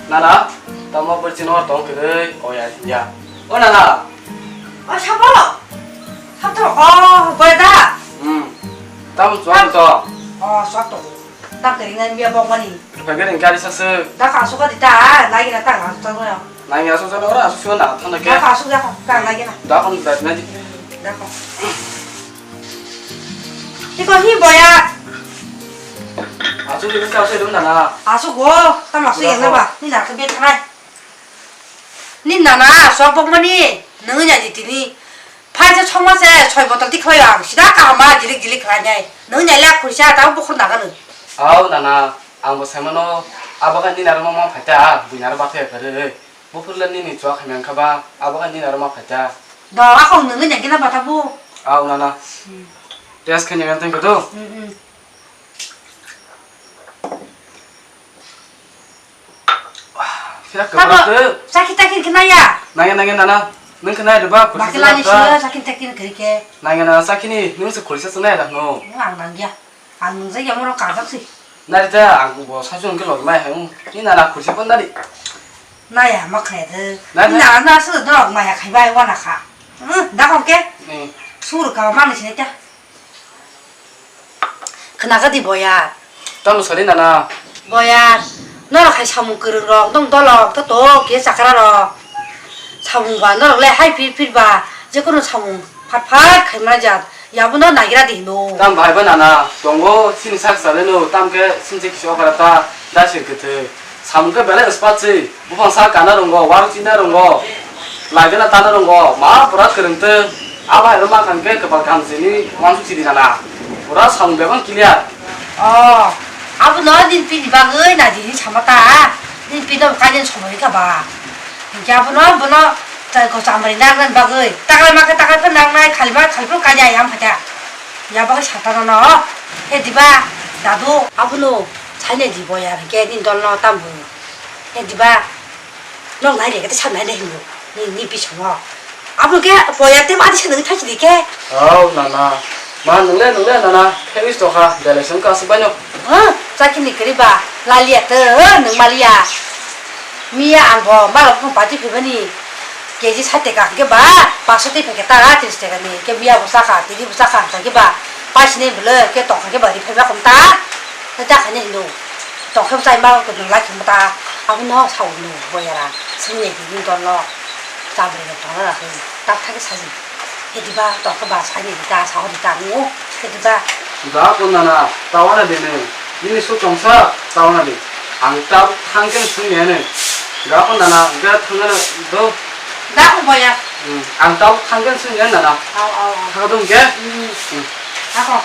Nana, tama bercinor tong kiri, oh ya. Oh Nana. 아, 샤바! 샤바, 뭐야? Tam suam to. 샤또. 딱 그리는 게 뭐니? Bagian kari sase. 나 가수가 있다. 나기나 딱 가수잖아요. Nanya asu sana orang asu siapa nak thana ke? 나 가수가 딱 나기나. Dah kan dah nanti. 나 가. 이거 힘 뭐야? Asu ni kita asu itu Nana. 아수고, 딱 맞수 있나 봐. 니 나한테 몇 하나? 니 나나 수학 보면이 너냐 니들이 파이저 청마세 저희부터 뛰어야 시다가 아마 길릭 가냐. 너냐 약 kursia tahu bukan 나가는. Aw Nana, ang bos sama no. Abakan ni naruh mama baca, bu naruh baca kere. Bu perlu ni cuak kami angka ba. Abakan ni naruh mama baca. 너 아까 너는 얘기나 받아보. Aw Nana. Tias kan yang tengok tu. Tidak kebetulan. sakit kenaya. Nanya Nana. Neng kena ada ba? Makilannya sih sakit kerike. Nanya Nana sakit ni. Neng sekolah sana dah no. Ang nangya. Ang saya yang mau kasak sih. Nari dah aku bawa saja ke lor mai hang. Ni Nana kursi pun tadi. 나야 막 그래. 나나 쓰도 마야 가이바이 와나 가. 응, 나가 올게. 네. 수로 가 많이 지냈자. 그나가디 뭐야? Tamu sekali Nana. 뭐야? 너랑 같이 사문 그러러 똥돌러 또또 게 사카라러. 사문과 너랑 래 하이 필필바. 저거는 사문 팟팟 가이마자. 야부 너 나기라디 노. Tam bahaya Nana. Tunggu sini sak sekali no. Tam ke sini kisah kereta. Dah sih gitu. Sampai bela espat sih. Bukan sak kanan ronggo, warung Cina ronggo. Lagi na tanah ronggo. Mah berat kerente. Apa yang rumah kan ke kebal sini langsung sini Nana. Berat sampai kan kiliat. 아부 너 닌삐 바그 나디 참았다. 닌삐도 가진 소리가 봐. 이제 아부 너 뭐너 저거 잠버리 나는 바그 따갈마게 따갈편 나나이 칼불 까냐 양파자. 야바가 샤타나 너. 해디바 나도 아부 너 자네디 뭐야 이게 닌돌너 땀부. 해디바 너 나이 얘기도 참 나이 힘고. 닌삐 청어. 아부게 뭐야 때 많이 셔는 타지니게. Nana. Mah nunggu Nana. Hemis toh kah. Dari sengkak sebanyak. 자기니 그리바 랄리아트 능 말이야 미야 안고 말없고 바지 피버니 계지 살 때가 그게 봐 바스티 베게 따라 들을 때가 니 게 미야 부사카 디디 부사카 저기 봐 바시네 불러 게 똑하게 머리 펴봐 검다 자 가네 너 똑해 보자 말 그는 라키 못다 아무 너 사오는 뭐야라 승리 기분 돌로 잡으려 돌아라 딱하게 사진 해디바 똑봐 사니까 사오리다 오 해디바 Dah pun Nana. Tawana dene. Ini su congsa tawana deh. Angtab tangken sungene. Dah pun Nana. Dah tangken do. 나 뭐야? Angtab tangken sungene Nana. Kau dong ke? 하고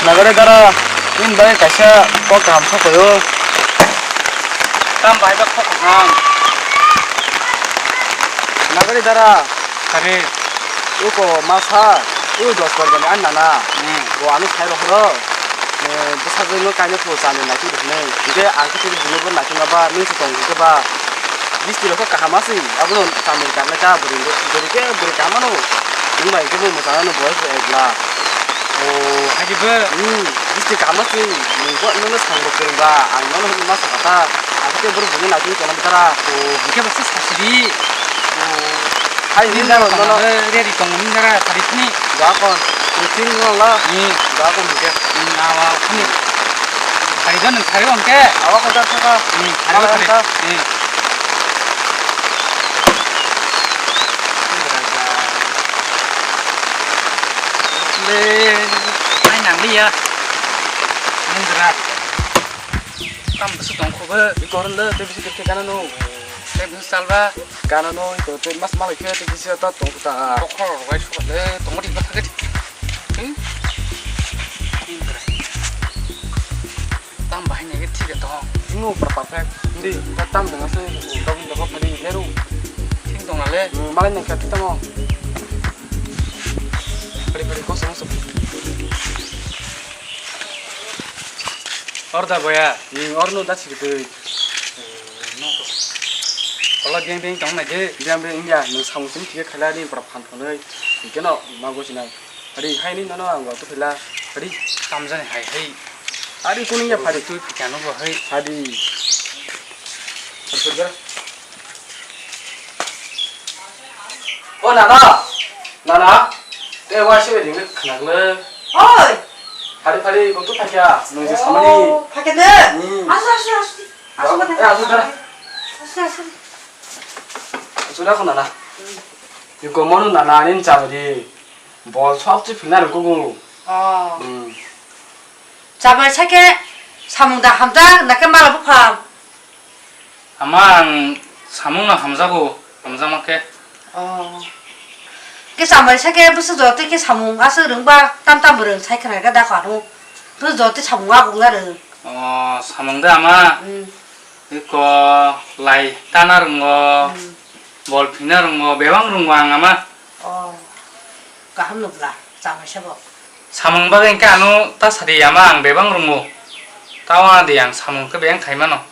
Nagare dara. Ini baik kasih kok kamu koyo. Tam baik kok ham. Nagare dara. Kare. Uko masa. Udah korban an Nana. Gua anu saya rohro. Besar dulu kayaknya perusahaan lagi deh nih. Jadi angkat itu dulu pun lagi ngapa nih setong gitu ba. Bis kilo kok kahamasi. Aku non sambil karena cah beri kamano. Ini baik itu misalnya bos egla. 하지만 미스티 까맣지 이거 너는 상복들인가 아니 너는 마스 같아 아그때 물어 보면 나중에 전화 받아라 이게 벌써 사실이 아니 니나로 너는 레디 동민나라 다리니 나건 루틴 걸라 나건 무게 나와 하니 다리는 다리 온게 아와 건다 차가 다리가 다리 ai nặng đi à nên là tâm sự tổng khổ vợ 이거 얼른 내 비스 그렇게 가는 놈 em cứ salva 가는 놈 이거 좀 마스 말을 켜야 되기 싫다 똥다 khổ khổ quay xuống để tổng đi bắt cái tâm bài này cái thiệt to 이거 perfect 근데 땀 나서 너무 빨리 내로 thiên tổng là lên 말은 그냥 됐다 뭐 빨리 고소 고소 orada boya orno da çıktı kalau biang tong na je biang be india no samusin tiga khala ni pra phan phone ke no mago sina ari hai ni no no ang to phela ari kam jane hai ari kuning ya phari tu piano bo hai ari Surga. Oh Nana, wah sih wedding ni kenal le. oi Hari kau tu pakai ya, nunggu sama ni. pakai deh asu Sudah kau Nana. Iku mau Nana ni cakap di, bol swap tu final kau. 잠을 차게 사문다 함다 나게 말아 보파 amang samung na hamzago hamza make cái 잠을 차게 무슨 저 어떻게 사문 가서 릉바 땀땀으로 차이크나 가다 가로 그 저때 사문가 공가를 samung da ama iko lai tanah rungo bol pina rungo bewang rungo ama cả hôm nộp là 잠을 차고 samung bagai ka anu ta sari ama ang bewang rungo tawa di yang samung ke bewang kai mano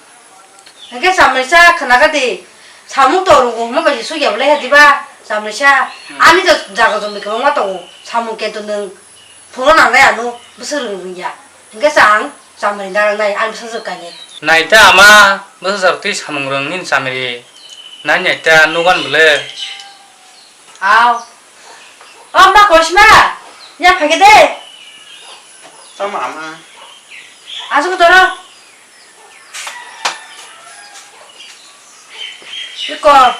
cái 잠을 차 그나가디 사문도 오르고 뭔가 수기 없래 해지 봐 잠을 차 아니 저 자가 좀 그런 것도 사문 깨도는 보는 안 가야 너 무슨 의미야 그러니까 잠을 나랑 나이 안 무슨 습관이 nai ta ama besar ti samung rungin samiri nanya ta nugan bele 아우 엄마 거시마 야 가게 돼 Sama ama. 아주 들어 이거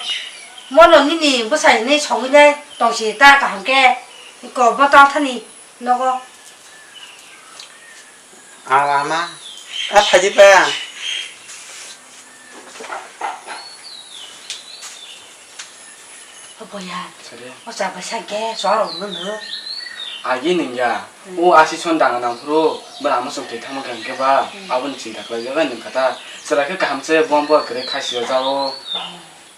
뭐는 니니 뭐 사이니 정이네 동시 따가 함께 이거 뭐 따타니 너거 Lama. Apa aja pak? 뭐야 Jadi, 어차피 살게 좋아로 없는 너 agi ni ya. Asih sondang nang pro, beramu sukti tamu kan ke ba. Abun cinta kalau jangan nih kata. Serake kahamse bom kere kasih jauh.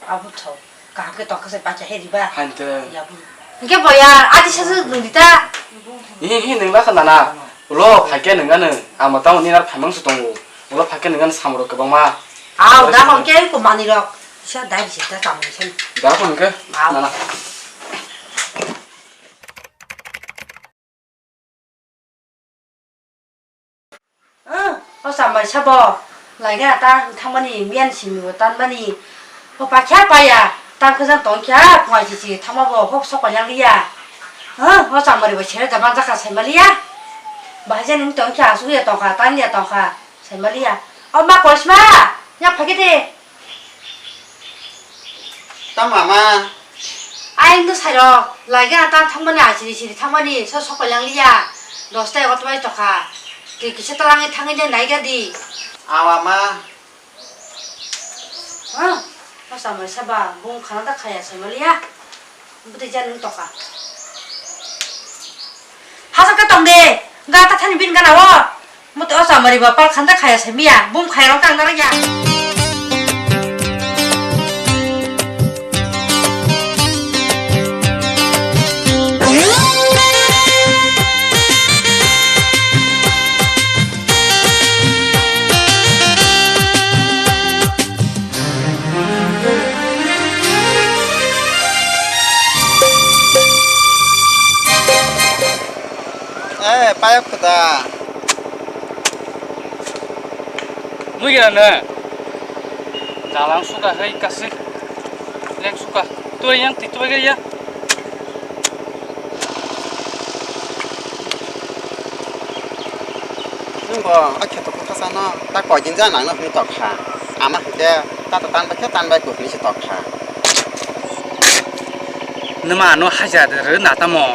아부터 가게 또 그새 빠져 해리 봐 Hante. 야부 이게 뭐야 아직 셔서 눈이다 Ini nenglah kan Nana. Ulo pakai nengan ama tahu ni nar pamang sutonggu. Ulo pakai nengan samuro ke bang ma. 아우 나 함께 있고 많이라 시야 나이 진짜 잠을 참 Dah pun ke? Nana. 잠을 잡아 라이가 딱 타머니 미안심이고 딴만이 오빠 캬빠야 딴 그상 동캬 부하지지 타마보 혹속 관양리야 잠을 뭐 제일 가만 자가 세말이야 맞아는 동캬 수에 동가 딴이야 동가 세말이야 엄마 거시마 야 파게 돼 Mama. 아잉도 사려 라이가 딴 타머니 아지리시리 타머니 서속 관양리야 너 스타일 것도 많이 동가 그 기세talang이 탕이제 나이가 디 Mama. 잠을 잡아 몸 가나다 가야 세말이야 무대 자는 똑아 하석가 동대 나 따탄이 빈가 나와 뭐또 잠을 입어 빨 간다 가야 세미야 몸 가야랑 딱 나라야 Payah kita. nuya na jalang suka hai kasih leng suka tu yang titu bagai ya Nunggu, aku tuh ke sana. Tak kau jinjang nang nak tok ha. Ama kita tak tan pakai tan baik ni si tok ha. nama anu hajar de nata mo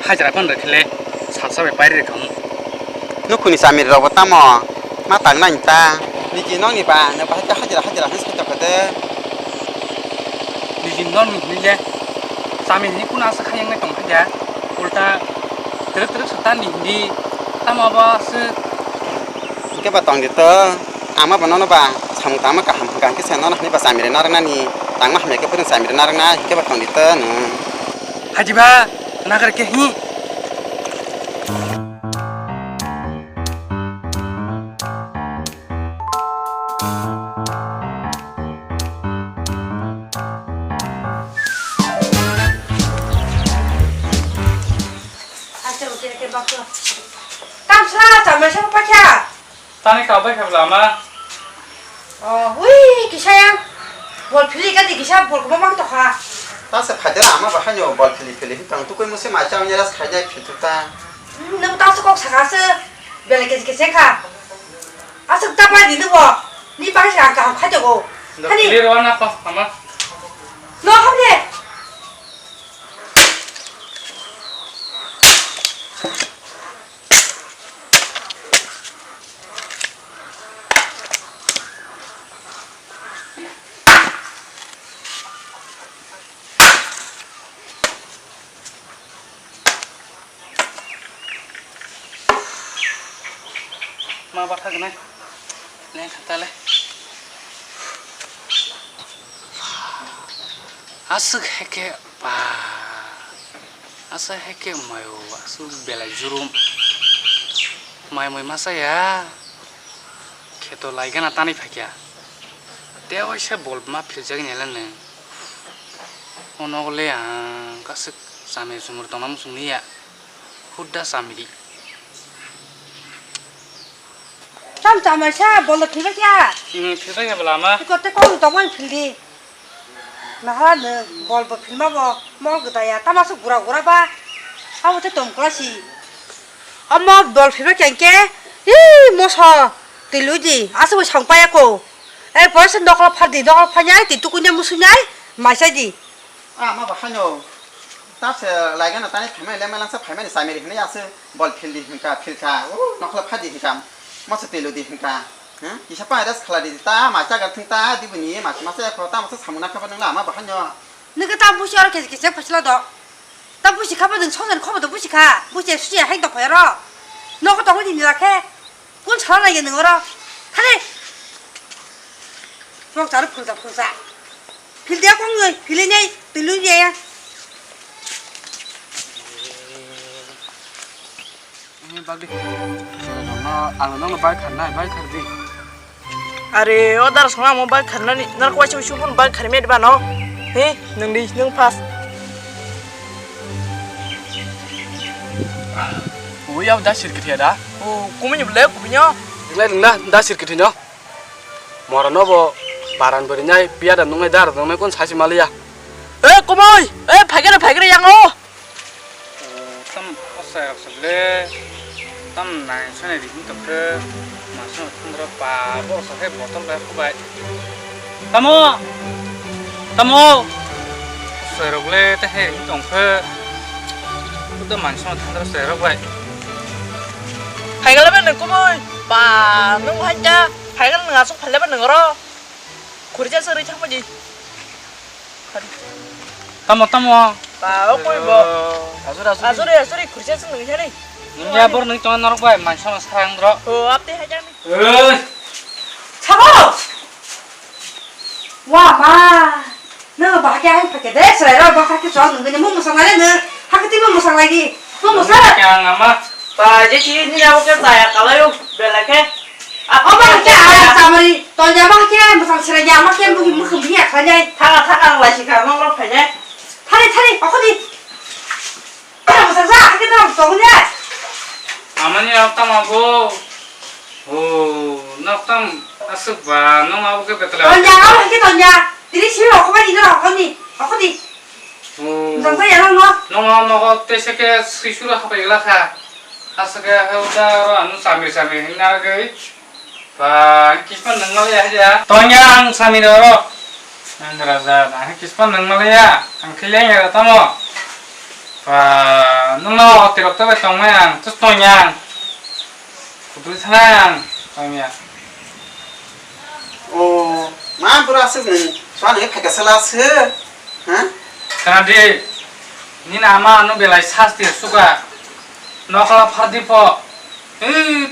hajar pun rekle salsa be pairi kamu Nukuni samir robot tamo. Matang nang ta. Ni jinong ni ba, ne ba ta hajar ni si tok ada. di jindon ni je sami ni kuna sa khayang na tong haja ulta terus setan di tama ba se Kita batang gitu. Ama banono ba. Samu tama ka ham kan ke seno ni ba samir narang nani. Tang mah me ke pun samir narang na. Kita batang gitu. haji ba nagar ke hi tani kabai khabla ama ui kisah bol pilih kan di kisah bol kemana tuh ha ta se phade ama ba hanyo bol phili tang tu koi muse ma chao nya ras khajai phituta nung tahu sekolah sekarang bela kisah kah asal tak apa di tu bo ni pakai sekarang kah aja go clear wana pa ama no kamu deh ma batha gna le khata le asuk heke pa asa heke mayo asu bela jurum mai masa ya keto laiga na tani phakya dewa se bol ma philjag nelan ne onogole kasuk same sumur tonam sumniya hudda samiri Sam sama saya boleh pilih ya. philai habla ma Kau teh kau tahu mana pilih? Nah, bol pilih mah mau kita ya. Tak masuk gura-gura bah. Aku teh tom kelasi. Amma bol pilih kengke. Mosa tilu di. Asal sampai aku. Bosan dokter padi dokter panyai. Titu kunya musuhnyai. Masih di. ama ba hanyo ta se laiga na tani phame le melang sa phame ni samiri hne ase bol phili hinka philka nokla phadi hikam masa telo di hinka ha isa pa ras khala di ta ma cha ga thingta di buni ma sa ko ta ma sa samuna ka banang la ama ba hanyo 那个大不需要给不起了的，大不是看不能超人看不都不是看，不是时间还到快了，那个东西你来看，我超人也能了，看嘞，我找了碰啥，平点光人，平点呢，对路点呀。 ini bagi ang nang na bike khanna bike khardi अरे ओ दर संगा मोबाइल खरनानि नर को वाचु सुबुन बाइक खरमे दबा न हे नोंदि नों पास o yaw da sirkithia da ओ कुमिनि बले कुमिनो nglai nungna da sirkithino morano bo baran borinyai pia da nungai dar nungai kon sasi malia ए कुमोय ए फागेरे यांगो tam osai osle tam nai sone di tokre masuk tundra pa bo so he botol ba kubai tamo serogle te he tongke udah masuk tundra serogle फागेले बे कुमोय बा नों हाजा फागेल नङा सो फाले बे नङर खुरिजा सरै थांबादि tamo बा ओ कोइ बो azura आजरे खुरिजा सो नङा रे nya bor nang ton norok bai masuk sarang dro ओ आपते हाजा नि 잡아! 와, 마! 너 밖에 한 밖에 됐어요. 너 밖에 좋아하는 거니 뭐 무슨 말이야? 너 학교 뛰면 무슨 말이야? 뭐 무슨 말이야? yang ama बा जे चीज नि आबो के ताया कलायो बेलाके 엄마 학교 아, 자머리 또 nhà 학교 무슨 시라냐? 학교 무슨 비야 가냐? थागा लासिखा नंग्र फायने 타리 어디? 무슨 사? 학교 들어가면 또 그냥 amani tam abo naktam asuk ba nong abo ke betla 또 학교 또 들이 싫어. 어머니 이거 어디? 무슨 사야 너? nong te seke sisura haba igla kha asake heuda ro anu sami hina ge ba kispan nang ya ja tonyang sami ro nandraza na kispan nang ya ang khileng ya tamo ba nong tirok ta ba tongmayang tu tonyang kudu sanang tongya o ma bura se ni swa ni phaka sala se ha Karena ni nama anu belai sasti suka nokala fardi po,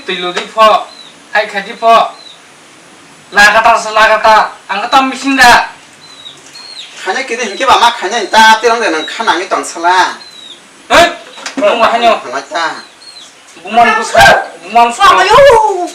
tilu di po, hai khadi po, lagata, angkata misinda. khanya kide hinke ba ma khanya ta tirang de nang khana mi tong sala Bunga hanyo, ma ta buman busa, 와, 요!